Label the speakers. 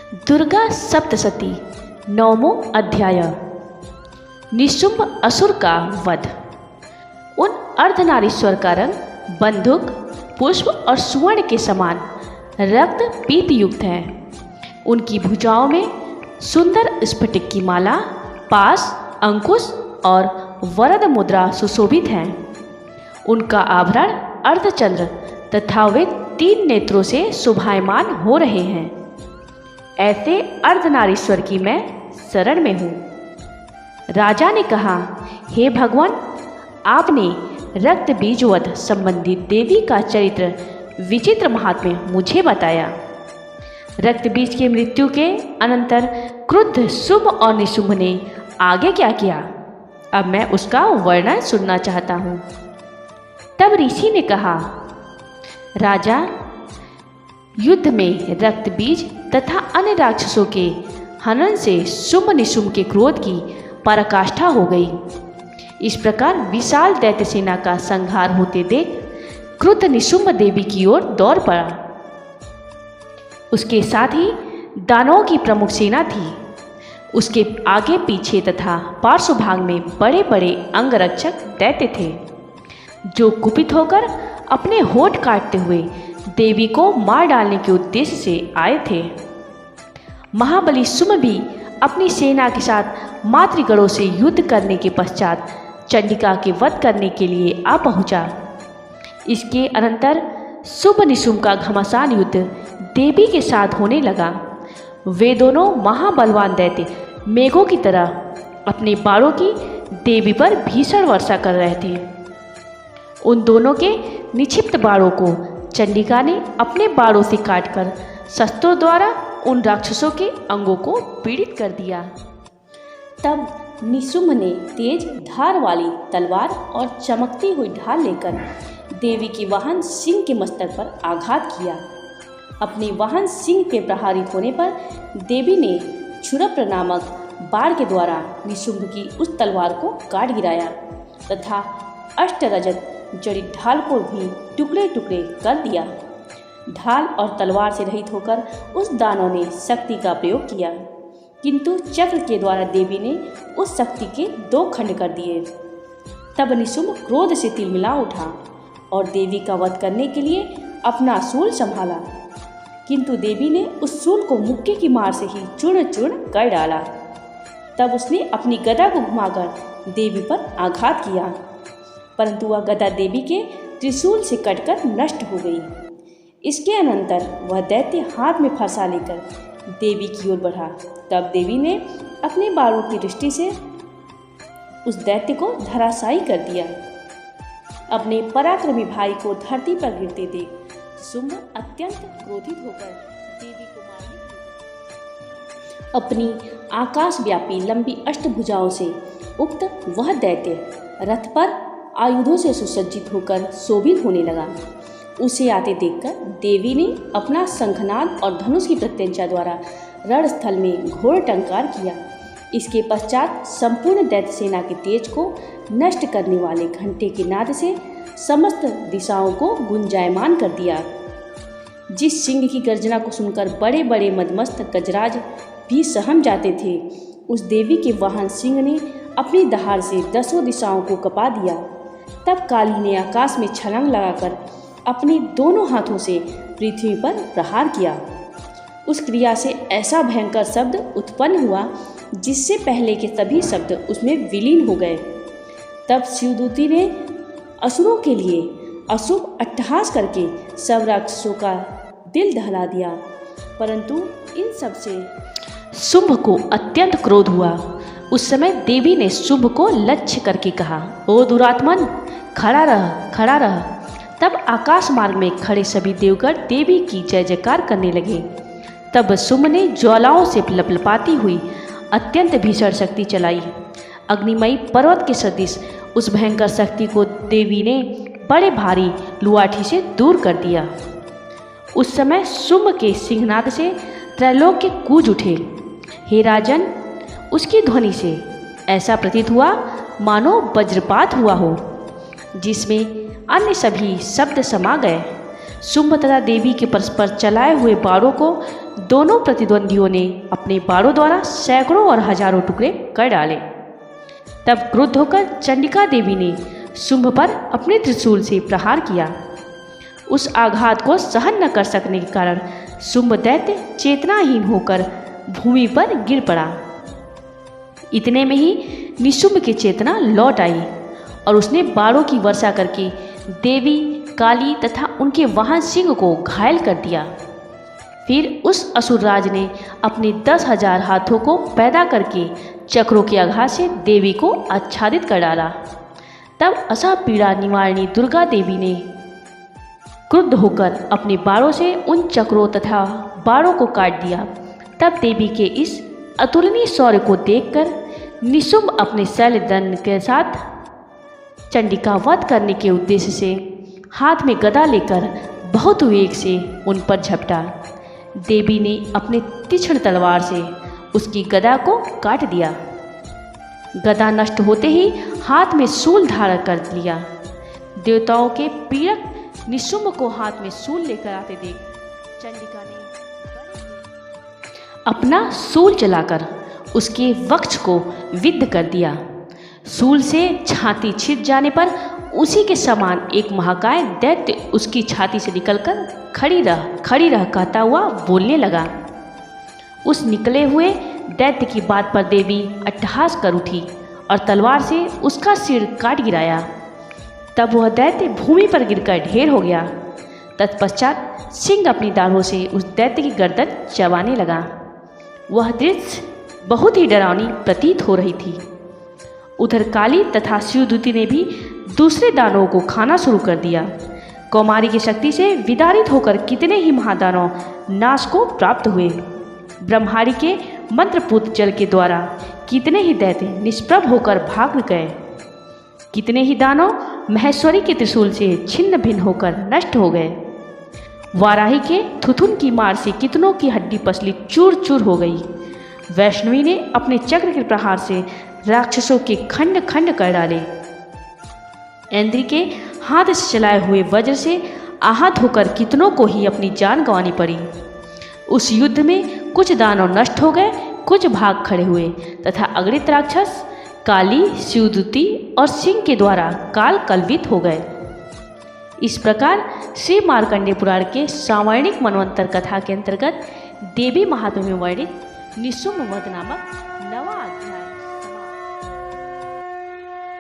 Speaker 1: दुर्गा सप्तशती नवमो अध्याय। निशुंभ असुर का वध। उन अर्धनारीश्वर का रंग बंदूक पुष्प और सुवर्ण के समान रक्त पीत युक्त है। उनकी भुजाओं में सुंदर स्फटिक की माला, पास, अंकुश और वरद मुद्रा सुशोभित हैं। उनका आभरण अर्धचंद्र तथा वे 3 नेत्रों से शोभायमान हो रहे हैं। ऐसे अर्धनारीश्वर की मैं शरण में हूँ। राजा ने कहा, हे भगवान, आपने रक्त बीजवध संबंधित देवी का चरित्र विचित्र महात्म्य मुझे बताया। रक्त बीज के मृत्यु के अनंतर क्रुद्ध शुंभ और निशुंभ ने आगे क्या किया, अब मैं उसका वर्णन सुनना चाहता हूँ। तब ऋषि ने कहा, राजा, युद्ध में रक्त बीज तथा अन्य राक्षसों के हनन से शुंभ निशुंभ के क्रोध की पराकाष्ठा हो गई। इस प्रकार विशाल दैत्य सेना का संहार होते देख क्रुद्ध निशुंभ देवी की ओर दौड़ पड़ा। उसके साथ ही दानवों की प्रमुख सेना थी। उसके आगे पीछे तथा पार्श्व भाग में बड़े बड़े अंगरक्षक दैत्य थे, जो कुपित होकर अपने होठ काटते हुए देवी को मार डालने के उद्देश्य से आए थे। महाबली शुंभ भी अपनी सेना के साथ मातृगणों से युद्ध करने के पश्चात चंडिका के वध करने के लिए आ पहुंचा। इसके अनंतर शुंभ निशुंभ का घमासान युद्ध देवी के साथ होने लगा। वे दोनों महाबलवान दैत्य मेघों की तरह अपने बाणों की देवी पर भीषण वर्षा कर रहे थे। उन दोनों के निक्षिप्त बाणों को चंडिका ने अपने बाणों से काटकर शस्त्रों द्वारा उन राक्षसों के अंगों को पीड़ित कर दिया। तब निशुंभ ने तेज धार वाली तलवार और चमकती हुई ढाल लेकर देवी के वाहन सिंह के मस्तक पर आघात किया। अपने वाहन सिंह के प्रहारित होने पर देवी ने क्षुरप्र नामक बाण के द्वारा निशुंभ की उस तलवार को काट गिराया तथा अष्टरजत जड़ित ढाल को भी टुकड़े टुकड़े कर दिया। ढाल और तलवार से रहित होकर उस दानव ने शक्ति का प्रयोग किया, किंतु चक्र के द्वारा देवी ने उस शक्ति के 2 खंड कर दिए। तब निशुंभ क्रोध से तिलमिला उठा और देवी का वध करने के लिए अपना शूल संभाला, किंतु देवी ने उस शूल को मुक्के की मार से ही चूर्ण चूर्ण कर डाला। तब उसने अपनी गदा को घुमाकर देवी पर आघात किया, परंतु वह गदा देवी के त्रिशूल से कटकर नष्ट हो गई। इसके अनंतर वह दैत्य हाथ में फरसा लेकर देवी की ओर बढ़ा। तब देवी ने अपने बाणों की दृष्टि से उस दैत्य को धराशायी कर दिया। अपने पराक्रमी भाई को धरती पर गिरते देख शुंभ अत्यंत क्रोधित होकर देवी को मारने अपनी आकाशव्यापी लंबी अष्टभुजाओं से उक्त वह दैत्य रथ पर आयुधों से सुसज्जित होकर शोभित होने लगा। उसे आते देखकर देवी ने अपना शंखनाद और धनुष की प्रत्यंचा द्वारा रणस्थल में घोर टंकार किया। इसके पश्चात संपूर्ण दैत्य सेना के तेज को नष्ट करने वाले घंटे के नाद से समस्त दिशाओं को गुंजायमान कर दिया। जिस सिंह की गर्जना को सुनकर बड़े बड़े मदमस्त गजराज भी सहम जाते थे, उस देवी के वाहन सिंह ने अपनी दहाड़ से 10 दिशाओं को कपा दिया। तब काली ने आकाश में छलांग लगाकर अपने दोनों हाथों से पृथ्वी पर प्रहार किया। उस क्रिया से ऐसा भयंकर शब्द उत्पन्न हुआ जिससे पहले के सभी शब्द उसमें विलीन हो गए। तब शिवदूती ने असुरों के लिए अशुभ अट्टहास करके सब राक्षसों का दिल दहला दिया, परंतु इन सब से शुंभ को अत्यंत क्रोध हुआ। उस समय देवी ने शुंभ को लक्ष्य करके कहा, ओ दुरात्मन, खड़ा रह, खड़ा रह। तब आकाश मार्ग में खड़े सभी देवगण देवी की जय जयकार करने लगे। तब शुंभ ने ज्वालाओं से लपलपाती हुई अत्यंत भीषण शक्ति चलाई। अग्निमयी पर्वत के सदृश उस भयंकर शक्ति को देवी ने बड़े भारी लुआठी से दूर कर दिया। उस समय शुंभ के सिंहनाद से त्रैलोक्य कूज उठे। हे राजन, उसकी ध्वनि से ऐसा प्रतीत हुआ मानो वज्रपात हुआ हो, जिसमें अन्य सभी शब्द समा गए। शुंभ तथा देवी के परस्पर चलाए हुए बाणों को दोनों प्रतिद्वंदियों ने अपने बाणों द्वारा सैकड़ों और हजारों टुकड़े कर डाले। तब क्रुद्ध होकर चंडिका देवी ने शुंभ पर अपने त्रिशूल से प्रहार किया। उस आघात को सहन न कर सकने के कारण शुंभ दैत्य चेतनाहीन होकर भूमि पर गिर पड़ा। इतने में ही निशुंभ की चेतना लौट आई और उसने बाणों की वर्षा करके देवी, काली तथा उनके वाहन सिंह को घायल कर दिया। फिर उस असुरराज ने अपने 10,000 हाथों को पैदा करके चक्रों के आघात से देवी को आच्छादित कर डाला। तब असह पीड़ा निवारणी दुर्गा देवी ने क्रुद्ध होकर अपने बाणों से उन चक्रों तथा बाणों को काट दिया। तब देवी के इस अतुलनीय शौर्य को देखकर निशुंभ अपने शैल दंड के साथ चंडिका वध करने के उद्देश्य से हाथ में गदा लेकर बहुत वेग से उन पर झपटा। देवी ने अपने तीक्ष्ण तलवार से उसकी गदा को काट दिया। गदा नष्ट होते ही हाथ में शूल धारण कर लिया। देवताओं के पीड़क निशुंभ को हाथ में शूल लेकर आते देख चंडिका ने अपना शूल चलाकर उसके वक्ष को विद्ध कर दिया। शूल से छाती छिद जाने पर उसी के समान एक महाकाय दैत्य उसकी छाती से निकलकर खड़ी रह कहता हुआ बोलने लगा। उस निकले हुए दैत्य की बात पर देवी अट्टहास कर उठी और तलवार से उसका सिर काट गिराया। तब वह दैत्य भूमि पर गिरकर ढेर हो गया। तत्पश्चात सिंह अपनी दाढ़ों से उस दैत्य की गर्दन चबाने लगा। वह दृश्य बहुत ही डरावनी प्रतीत हो रही थी। उधर काली तथा शिवदूती ने भी दूसरे दानवों को खाना शुरू कर दिया। कौमारी की शक्ति से विदारित होकर कितने ही महादानव नाश को प्राप्त हुए। ब्रह्माणी के मंत्रपूत जल के द्वारा कितने ही दैत्य निष्प्रभ होकर भाग गए। कितने ही दानव महेश्वरी के त्रिशूल से छिन्न भिन्न होकर नष्ट हो गए। वाराही के थुथुन की मार से कितनों की हड्डी पसली चूर चूर हो गई। वैष्णवी ने अपने चक्र के प्रहार से राक्षसों के खंड खंड कर डाले। ऐन्द्री के हाथ से चलाए हुए वज्र से आहत होकर कितनों को ही अपनी जान गंवानी पड़ी। उस युद्ध में कुछ दानव नष्ट हो गए, कुछ भाग खड़े हुए तथा अगणित राक्षस काली, शिवदूती और सिंह के द्वारा काल कलवित हो गए। इस प्रकार श्री मार्कंडेय पुराण के सावर्णिक मनवंतर कथा के अंतर्गत देवी महात्म्य में वर्णित निशुंभ वध नामक